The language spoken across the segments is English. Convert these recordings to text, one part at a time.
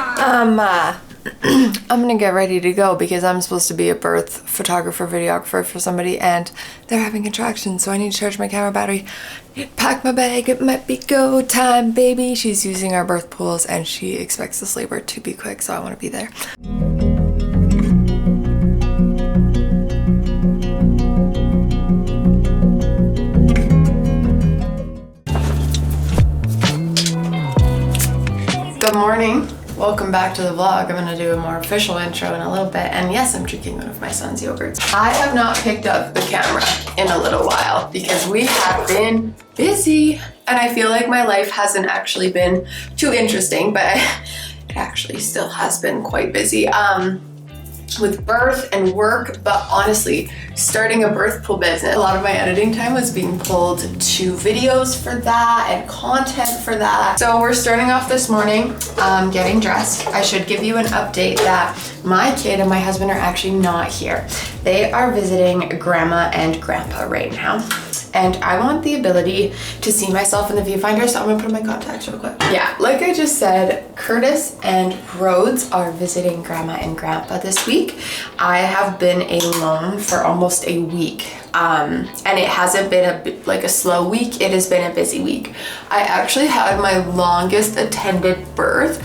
I'm gonna get ready to go because I'm supposed to be a birth photographer, videographer for somebody, and they're having contractions, so I need to charge my camera battery. Pack my bag, it might be go time, baby. She's using our birth pools and she expects this labor to be quick, so I want to be there. Good morning. Welcome back to the vlog. I'm gonna do a more official intro in a little bit. And yes, I'm drinking one of my son's yogurts. I have not picked up the camera in a little while because we have been busy. And I feel like my life hasn't actually been too interesting, but it actually still has been quite busy. With birth and work, but honestly, starting a birth pool business, a lot of my editing time was being pulled to videos for that and content for that. So we're starting off this morning, getting dressed. I should give you an update that my kid and my husband are actually not here. They are visiting grandma and grandpa right now. And I want the ability to see myself in the viewfinder, so I'm gonna put on my contacts real quick. Yeah, like I just said, Curtis and Rhodes are visiting grandma and grandpa this week. I have been alone for almost a week. And it hasn't been like a slow week, it has been a busy week. I actually had my longest attended birth,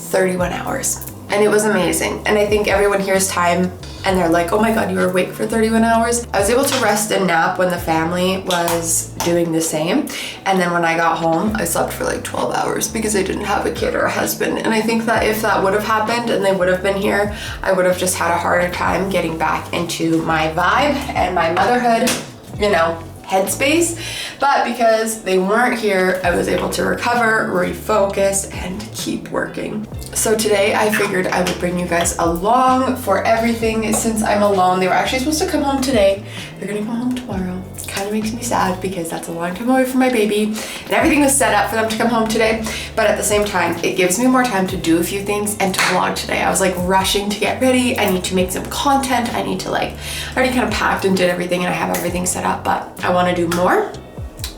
31 hours. And it was amazing. And I think everyone hears time and they're like, oh my God, you were awake for 31 hours. I was able to rest and nap when the family was doing the same. And then when I got home, I slept for like 12 hours because I didn't have a kid or a husband. And I think that if that would have happened and they would have been here, I would have just had a harder time getting back into my vibe and my motherhood, you know, headspace. But because they weren't here, I was able to recover, refocus, and keep working. So today I figured I would bring you guys along for everything since I'm alone. They were actually supposed to come home today. They're gonna come home tomorrow. It kind of makes me sad because that's a long time away from my baby and everything was set up for them to come home today. But at the same time, it gives me more time to do a few things and to vlog today. I was like rushing to get ready. I need to make some content. I need to I already kind of packed and did everything and I have everything set up, but I want to do more.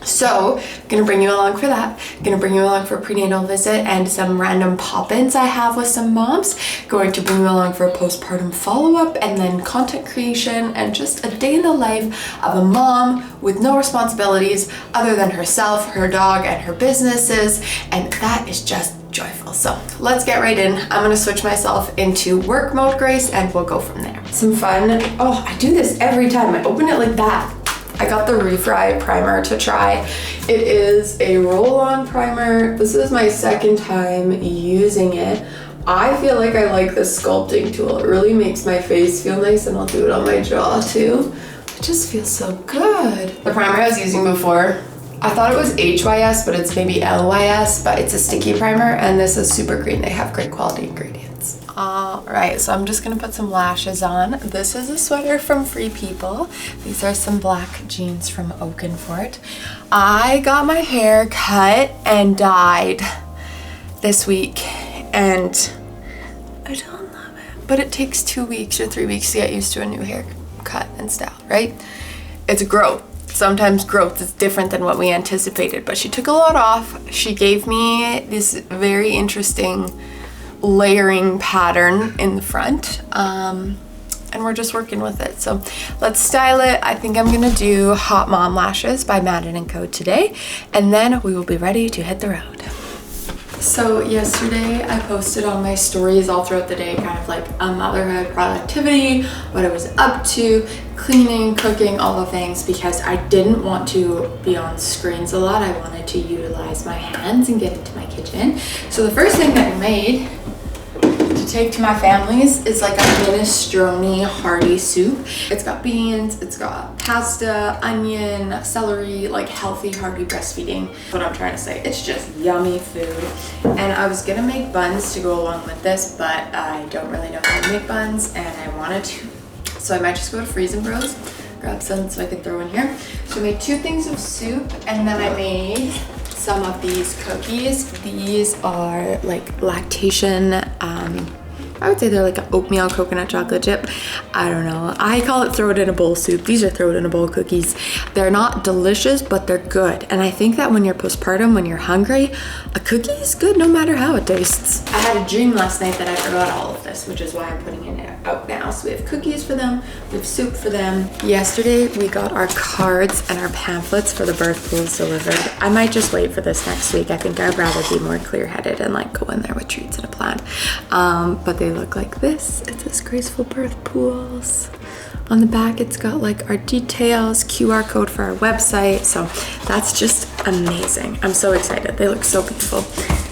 So I'm gonna bring you along for that. I'm gonna bring you along for a prenatal visit and some random pop-ins I have with some moms. Going to bring you along for a postpartum follow-up and then content creation and just a day in the life of a mom with no responsibilities other than herself, her dog, and her businesses. And that is just joyful. So let's get right in. I'm gonna switch myself into work mode, Grace, and we'll go from there. Some fun. Oh, I do this every time. I open it like that. I got the Refry primer to try. It is a roll-on primer. This is my second time using it. I feel like I like the sculpting tool. It really makes my face feel nice and I'll do it on my jaw too. It just feels so good. The primer I was using before, I thought it was HYS, but it's maybe LYS, but it's a sticky primer and this is super green. They have great quality ingredients. All right, so I'm just gonna put some lashes on. This is a sweater from Free People. These are some black jeans from Oakenfort. I got my hair cut and dyed this week and I don't love it, but it takes 2 weeks or 3 weeks to get used to a new haircut and style, right? It's growth. Sometimes growth is different than what we anticipated, but she took a lot off. She gave me this very interesting layering pattern in the front, and we're just working with it. So let's style it. I think I'm gonna do Hot Mom Lashes by Madden & Co today, and then we will be ready to hit the road. So yesterday I posted on my stories all throughout the day kind of like a motherhood productivity, what I was up to, cleaning, cooking, all the things, because I didn't want to be on screens a lot. I wanted to utilize my hands and get into my kitchen. So the first thing that I made to take to my families is like a minestrone hearty soup. It's got beans, it's got pasta, onion, celery, like healthy, hearty breastfeeding. That's what I'm trying to say. It's just yummy food. And I was gonna make buns to go along with this, but I don't really know how to make buns and I wanted to. So I might just go to Freeze and Bros, grab some so I can throw in here. So I made 2 things of soup and then I made some of these cookies. These are like lactation, I would say they're like an oatmeal coconut chocolate chip. I don't know. I call it throw it in a bowl soup. These are throw it in a bowl cookies. They're not delicious, but they're good. And I think that when you're postpartum, when you're hungry, a cookie is good no matter how it tastes. I had a dream last night that I forgot all of this, which is why I'm putting it out now. So we have cookies for them, we have soup for them. Yesterday we got our cards and our pamphlets for the birth pools delivered. I might just wait for this next week. I think I'd rather be more clear-headed and like go in there with treats and a plan. But they look like this. It says Graceful Birth Pools. On the back, it's got like our details, QR code for our website. So that's just amazing. I'm so excited. They look so beautiful.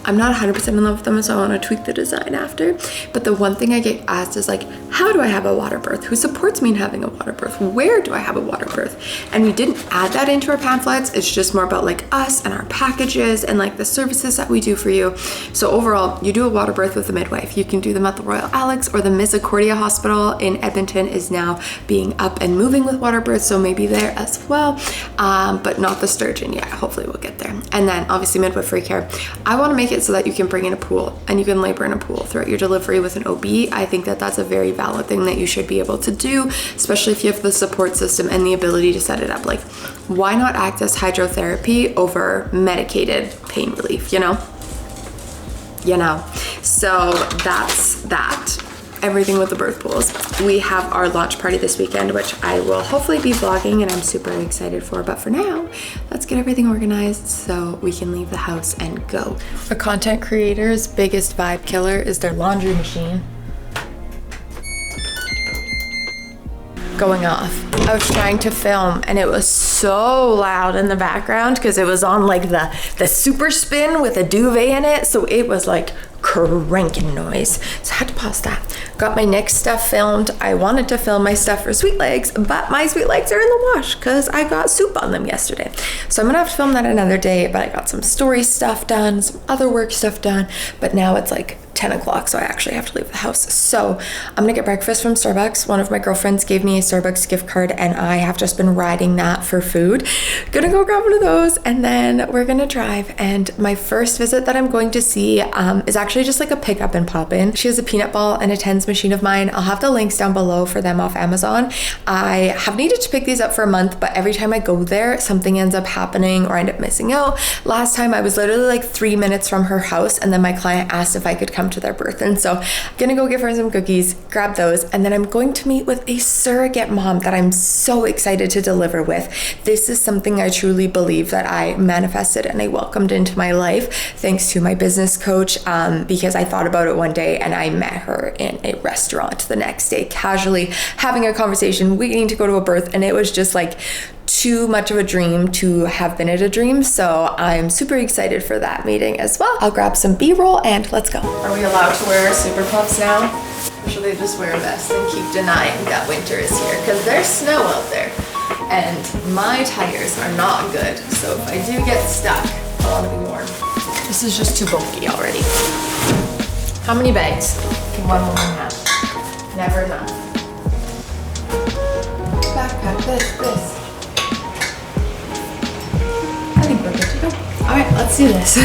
I'm not 100% in love with them, so I want to tweak the design after. But the one thing I get asked is like, how do I have a water birth? Who supports me in having a water birth? Where do I have a water birth? And we didn't add that into our pamphlets. It's just more about like us and our packages and like the services that we do for you. So overall, you do a water birth with a midwife. You can do them at the Royal Alex, or the Misericordia Hospital in Edmonton is now being up and moving with water births, so maybe there as well, but not the Sturgeon yet. Hopefully we'll get there. And then obviously midwifery care. I want to make it so that you can bring in a pool and you can labor in a pool throughout your delivery with an OB. I think that that's a very valid thing that you should be able to do, especially if you have the support system and the ability to set it up. Like, why not act as hydrotherapy over medicated pain relief, you know? So that's that. Everything with the birth pools. We have our launch party this weekend, which I will hopefully be vlogging and I'm super excited for. But for now, let's get everything organized so we can leave the house and go. A content creator's biggest vibe killer is their laundry machine going off. I was trying to film and it was so loud in the background because it was on like the super spin with a duvet in it. So it was like cranking noise. So I had to pause that. Got my next stuff filmed. I wanted to film my stuff for Sweet Legs, but my Sweet Legs are in the wash because I got soup on them yesterday. So I'm gonna have to film that another day, but I got some story stuff done, some other work stuff done, but now it's like 10 o'clock, so I actually have to leave the house. So I'm gonna get breakfast from Starbucks. One of my girlfriends gave me a Starbucks gift card and I have just been riding that for food. Gonna go grab one of those and then we're gonna drive. And my first visit that I'm going to see is actually just like a pick up and pop in. She has a peanut ball and a TENS machine of mine. I'll have the links down below for them off Amazon. I have needed to pick these up for a month, but every time I go there, something ends up happening or I end up missing out. Last time I was literally like 3 minutes from her house and then my client asked if I could come to their birth. And so I'm gonna go give her some cookies, grab those, and then I'm going to meet with a surrogate mom that I'm so excited to deliver with. This is something I truly believe that I manifested and I welcomed into my life thanks to my business coach, because I thought about it one day and I met her in a restaurant the next day, casually having a conversation, waiting to go to a birth, and it was just like too much of a dream to have been at a dream. So I'm super excited for that meeting as well. I'll grab some B-roll and let's go. Are we allowed to wear super puffs now? Or should they just wear a vest and keep denying that winter is here? Because there's snow out there and my tires are not good. So if I do get stuck, I want to be warm. This is just too bulky already. How many bags can one woman have? Never enough. Backpack, this. I think we're good to go. All right, let's do this.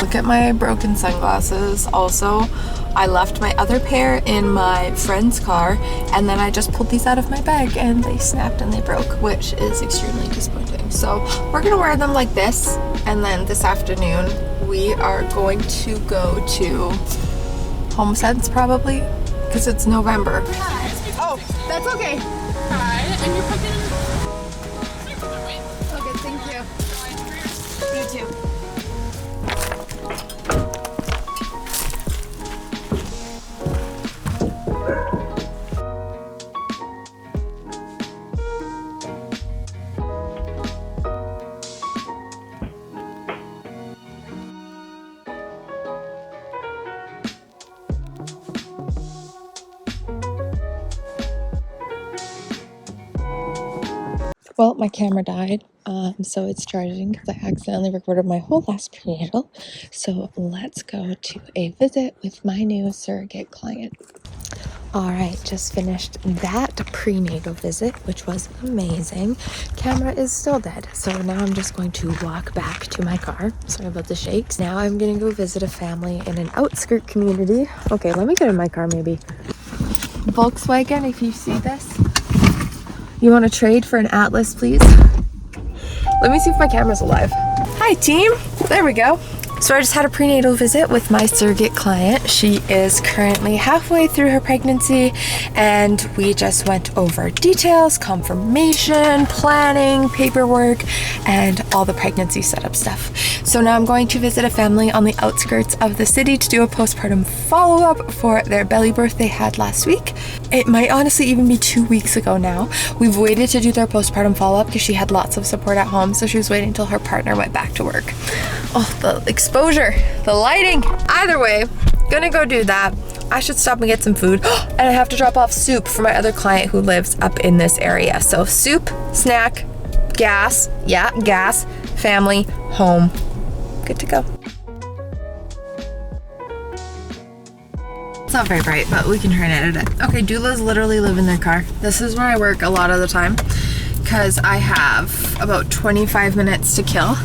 Look at my broken sunglasses. Also, I left my other pair in my friend's car and then I just pulled these out of my bag and they snapped and they broke, which is extremely disappointing. So we're gonna wear them like this, and then this afternoon we are going to go to HomeSense probably because it's November. Oh, that's okay. Hi, and you're cooking. Okay, thank you. You too. Well, my camera died, so it's charging because I accidentally recorded my whole last prenatal. So let's go to a visit with my new surrogate client. All right, just finished that prenatal visit, which was amazing. Camera is still dead, so now I'm just going to walk back to my car. Sorry about the shakes. Now I'm gonna go visit a family in an outskirt community. Okay, let me get in my car maybe. Volkswagen, if you see this. You want to trade for an Atlas, please? Let me see if my camera's alive. Hi, team. There we go. So I just had a prenatal visit with my surrogate client. She is currently halfway through her pregnancy, and we just went over details, confirmation, planning, paperwork, and all the pregnancy setup stuff. So now I'm going to visit a family on the outskirts of the city to do a postpartum follow-up for their belly birth they had last week. It might honestly even be 2 weeks ago now. We've waited to do their postpartum follow-up because she had lots of support at home, so she was waiting until her partner went back to work. Oh, the exposure, the lighting. Either way, gonna go do that. I should stop and get some food. And I have to drop off soup for my other client who lives up in this area. So soup, snack, gas, gas, family, home. Good to go. It's not very bright, but we can try and edit it. Okay, doulas literally live in their car. This is where I work a lot of the time because I have about 25 minutes to kill.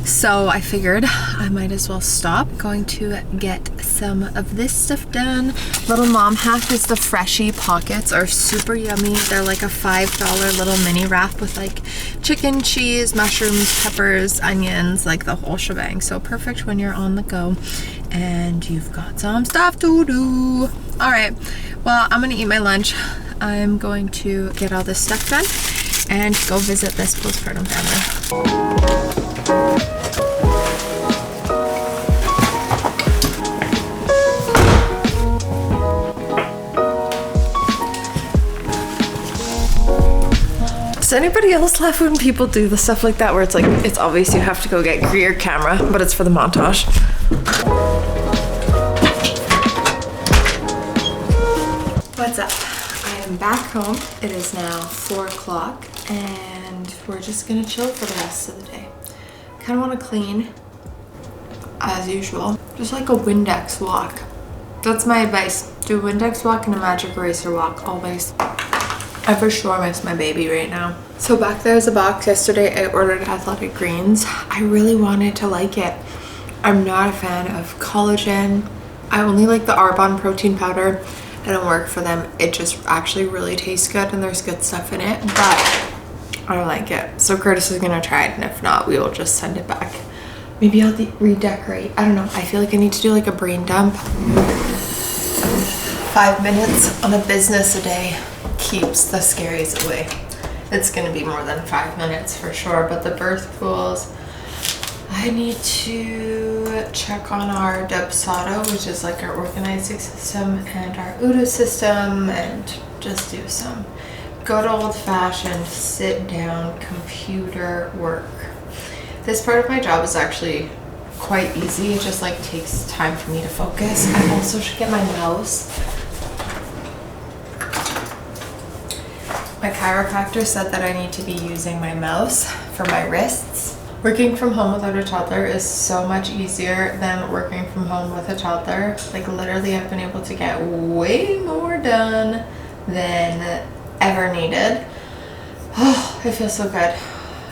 So I figured I might as well stop. Going to get some of this stuff done. Little mom hack is the Freshie pockets are super yummy. They're like a $5 little mini wrap with like chicken, cheese, mushrooms, peppers, onions, like the whole shebang. So perfect when you're on the go and you've got some stuff to do. All right, well, I'm gonna eat my lunch. I'm going to get all this stuff done and go visit this postpartum family. Does anybody else laugh when people do the stuff like that where it's like, it's obvious you have to go get your camera, but it's for the montage? What's up? I am back home. It is now 4 o'clock and we're just gonna chill for the rest of the day. Kind of want to clean as usual, just like a Windex walk. That's my advice. Do a Windex walk and a magic eraser walk always. I for sure miss my baby right now. So back there's a box. Yesterday I ordered athletic greens. I really wanted to like it. I'm not a fan of collagen. I only like the Arbonne protein powder. I don't work for them. It just actually really tastes good and there's good stuff in it, but I don't like it. So Curtis is gonna try it, and if not, we will just send it back. Maybe I'll redecorate. I don't know. I feel like I need to do like a brain dump. 5 minutes on a business a day keeps the scaries away. It's gonna be more than 5 minutes for sure, but the birth pools, I need to check on our DOULA, which is like our organizing system, and our OODA system, and just do some good old-fashioned sit down computer work. This part of my job is actually quite easy. It just like takes time for me to focus. I also should get my mouse. My chiropractor said that I need to be using my mouse for my wrists. Working from home without a toddler is so much easier than working from home with a toddler. Like literally I've been able to get way more done than ever needed. Oh, it feels so good.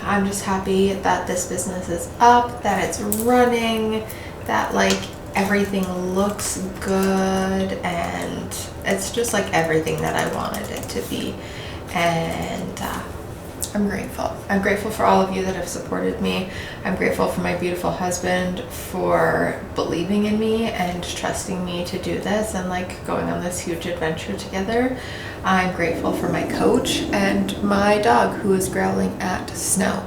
I'm just happy that this business is up, that it's running, that like everything looks good, and it's just like everything that I wanted it to be. And I'm grateful. I'm grateful for all of you that have supported me. I'm grateful for my beautiful husband for believing in me and trusting me to do this and like going on this huge adventure together. I'm grateful for my coach and my dog who is growling at snow.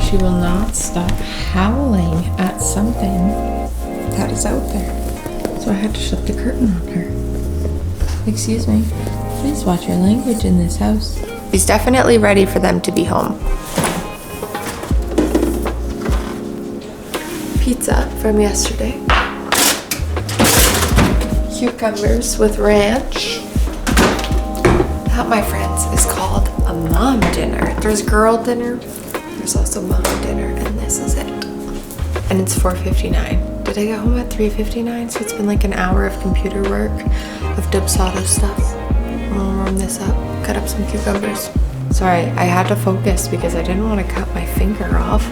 She will not stop howling at something that is out there. So I had to shut the curtain on her. Excuse me. Please watch your language in this house. He's definitely ready for them to be home. Pizza from yesterday. Cucumbers with ranch. That, my friends, is called a mom dinner. There's girl dinner. There's also mom dinner, and this is it. And it's $4.59. Did I get home at $3:59? So it's been like an hour of computer work, of DOULA stuff. I'm gonna warm this up, cut up some cucumbers. Sorry, I had to focus because I didn't want to cut my finger off.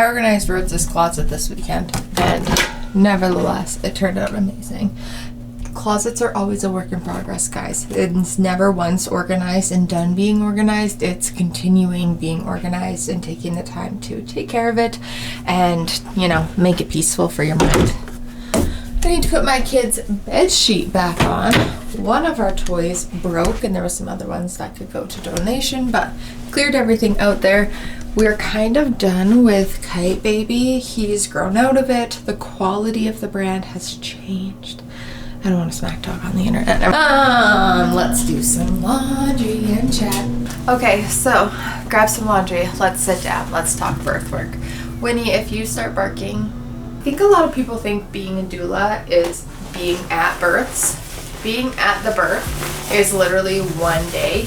I organized Rose's closet this weekend, and nevertheless, it turned out amazing. Closets are always a work in progress, guys. It's never once organized and done being organized. It's continuing being organized and taking the time to take care of it and, you know, make it peaceful for your mind. I need to put my kids' bed sheet back on. One of our toys broke, and there were some other ones that could go to donation, but cleared everything out there. We're kind of done with Kite Baby. He's grown out of it. The quality of the brand has changed. I don't want to smack talk on the internet. Let's do some laundry and chat. Okay, so grab some laundry. Let's sit down. Let's talk birth work. Winnie, if you start barking, I think a lot of people think being a doula is being at births. Being at the birth is literally one day.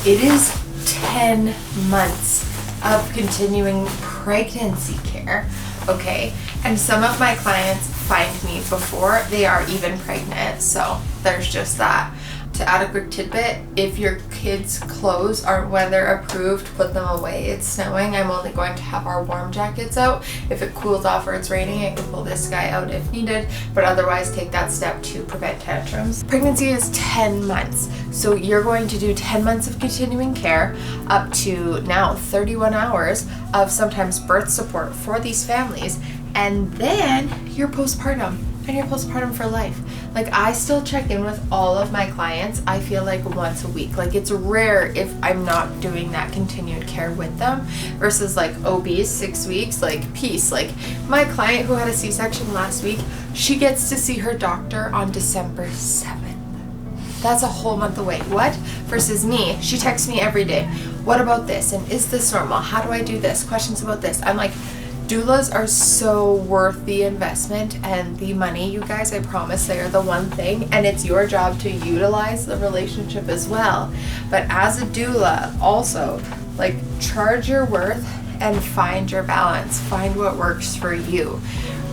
It is 10 months of continuing pregnancy care, okay? And some of my clients find me before they are even pregnant, so there's just that. To add a quick tidbit, if your kids' clothes aren't weather approved, put them away. It's snowing. I'm only going to have our warm jackets out. If it cools off or it's raining, I can pull this guy out if needed, but otherwise take that step to prevent tantrums. Pregnancy is 10 months, so you're going to do 10 months of continuing care, up to now 31 hours of sometimes birth support for these families, and then you're postpartum. And you're postpartum for life. Like, I still check in with all of my clients, I feel like once a week. Like, it's rare if I'm not doing that continued care with them versus like OBs 6 weeks, like peace. Like, my client who had a C-section last week, she gets to see her doctor on December 7th. That's a whole month away. What? Versus me, she texts me every day. What about this? And is this normal? How do I do this? Questions about this. I'm like, doulas are so worth the investment and the money, you guys. I promise they are the one thing, and it's your job to utilize the relationship as well. But as a doula, also, like, charge your worth and find your balance. Find what works for you.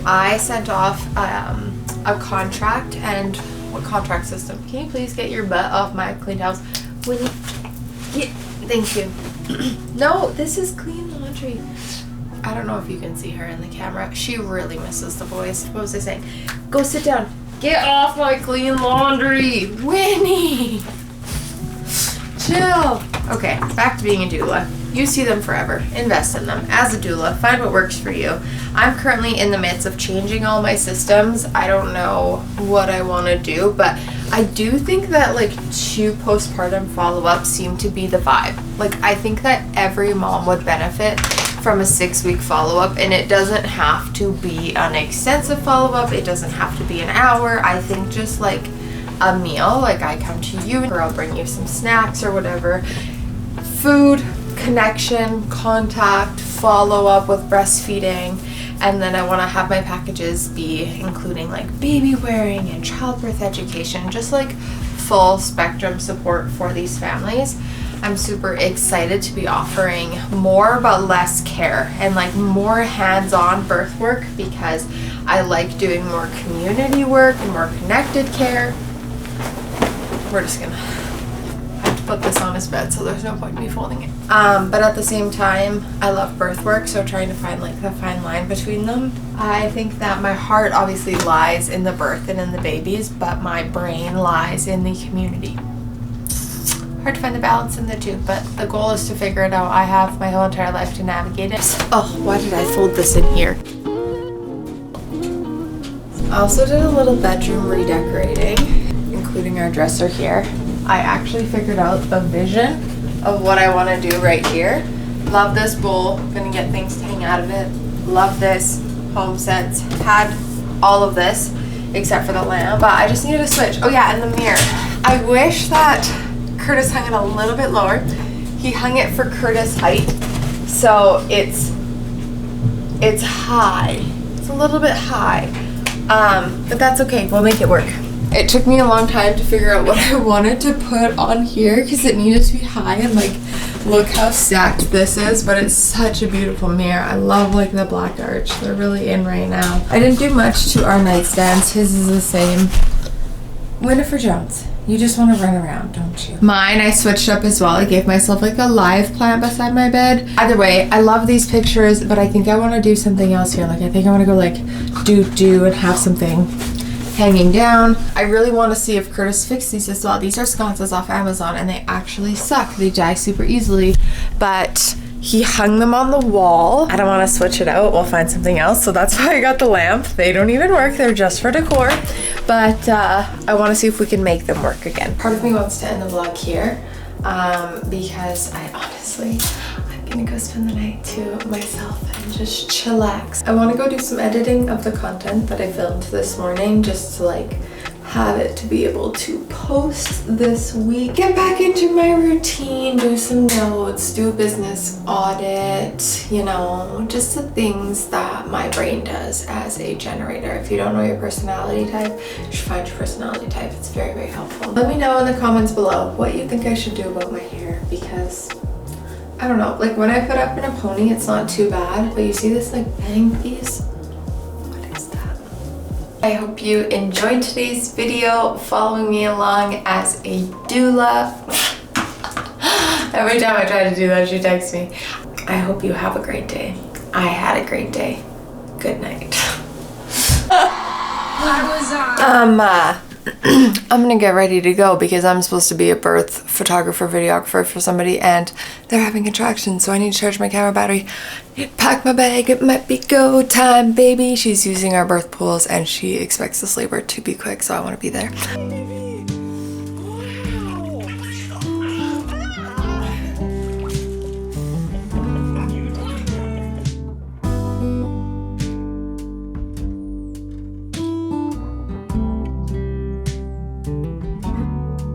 I sent off a contract, and what contract system? Can you please get your butt off my clean house? Thank you. No, this is clean laundry. I don't know if you can see her in the camera. She really misses the boys. What was I saying? Go sit down. Get off my clean laundry. Winnie! Chill. Okay, back to being a doula. You see them forever. Invest in them. As a doula, find what works for you. I'm currently in the midst of changing all my systems. I don't know what I want to do, but I do think that like 2 postpartum follow-ups seem to be the vibe. Like, I think that every mom would benefit from a 6-week follow-up, and it doesn't have to be an extensive follow-up. It doesn't have to be an hour. I think just like a meal, like I come to you or I'll bring you some snacks or whatever. Food, connection, contact, follow-up with breastfeeding, and then I want to have my packages be including like baby wearing and childbirth education, just like full spectrum support for these families. I'm super excited to be offering more but less care and like more hands-on birth work, because I like doing more community work and more connected care. We're just gonna have to put this on his bed, so there's no point in me folding it. But at the same time, I love birth work, so trying to find like the fine line between them. I think that my heart obviously lies in the birth and in the babies, but my brain lies in the community. Hard to find the balance in the two, but the goal is to figure it out. I have my whole entire life to navigate it. Oh, why did I fold this in here? I also did a little bedroom redecorating, including our dresser here. I actually figured out the vision of what I want to do right here. Love this bowl. Gonna get things to hang out of it. Love this. Home sets. Had all of this except for the lamp, but I just needed a switch. Oh yeah, and the mirror. I wish that Curtis hung it a little bit lower. He hung it for Curtis' height, so it's high. It's a little bit high, but that's okay. We'll make it work. It took me a long time to figure out what I wanted to put on here because it needed to be high, and like, look how stacked this is, but it's such a beautiful mirror. I love like the black arch. They're really in right now. I didn't do much to our nightstands. His is the same. Winifred Jones. You just want to run around, don't you? Mine, I switched up as well. I gave myself like a live plant beside my bed. Either way, I love these pictures, but I think I want to do something else here. Like I think I want to go like do and have something hanging down. I really want to see if Curtis fixed these as well. These are sconces off Amazon and they actually suck. They die super easily, but he hung them on the wall. I don't want to switch it out. We'll find something else. So that's why I got the lamp. They don't even work. They're just for decor. But I want to see if we can make them work again. Part of me wants to end the vlog here because I'm gonna go spend the night to myself and just chillax. I want to go do some editing of the content that I filmed this morning just to like have it to be able to post this week. Get back into my routine, do some notes, do a business audit, you know, just the things that my brain does as a generator. If you don't know your personality type, you should find your personality type. It's very, very helpful. Let me know in the comments below what you think I should do about my hair, because I don't know, like when I put up in a pony, it's not too bad, but you see this like bang piece? What is that? I hope you enjoyed today's video, following me along as a doula. Every time I try to do that, she texts me. I hope you have a great day. I had a great day. Good night. I'm gonna get ready to go because I'm supposed to be a birth photographer, videographer for somebody, and they're having contractions, so I need to charge my camera battery. I need to pack my bag. It might be go time, baby. She's using our birth pools and she expects this labor to be quick, so I want to be there.